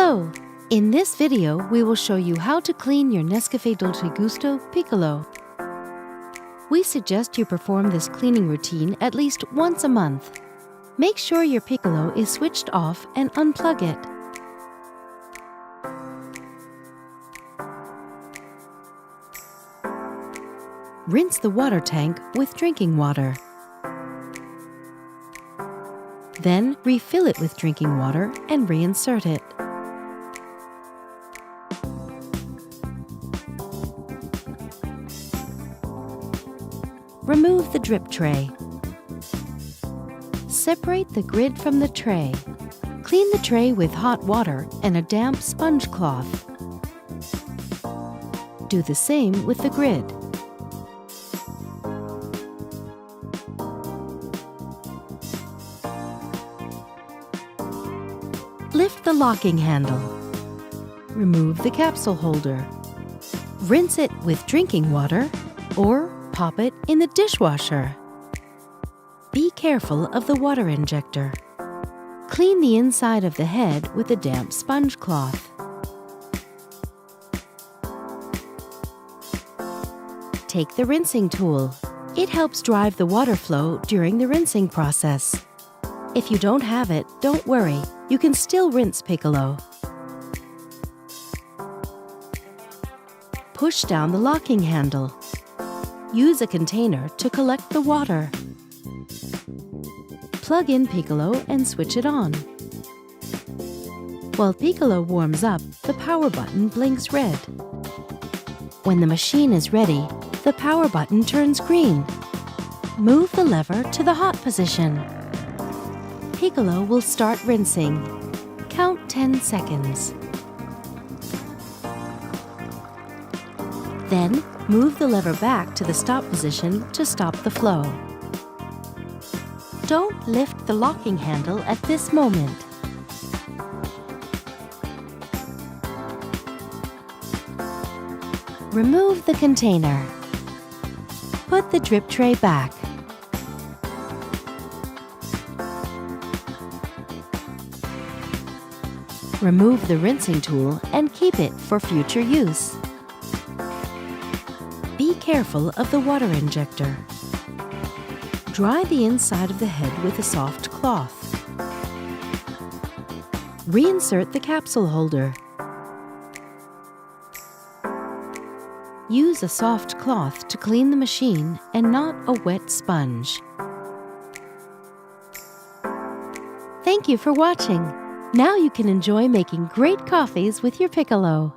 Hello! In this video, we will show you how to clean your NESCAFÉ Dolce Gusto Piccolo. We suggest you perform this cleaning routine at least once a month. Make sure your Piccolo is switched off and unplug it. Rinse the water tank with drinking water. Then refill it with drinking water and reinsert it. Remove the drip tray. Separate the grid from the tray. Clean the tray with hot water and a damp sponge cloth. Do the same with the grid. Lift the locking handle. Remove the capsule holder. Rinse it with drinking water or pop it in the dishwasher. Be careful of the water injector. Clean the inside of the head with a damp sponge cloth. Take the rinsing tool. It helps drive the water flow during the rinsing process. If you don't have it, don't worry. You can still rinse Piccolo. Push down the locking handle. Use a container to collect the water. Plug in Piccolo and switch it on. While Piccolo warms up, the power button blinks red. When the machine is ready, the power button turns green. Move the lever to the hot position. Piccolo will start rinsing. Count 10 seconds. Then, move the lever back to the stop position to stop the flow. Don't lift the locking handle at this moment. Remove the container. Put the drip tray back. Remove the rinsing tool and keep it for future use. Be careful of the water injector. Dry the inside of the head with a soft cloth. Reinsert the capsule holder. Use a soft cloth to clean the machine and not a wet sponge. Thank you for watching. Now you can enjoy making great coffees with your Piccolo.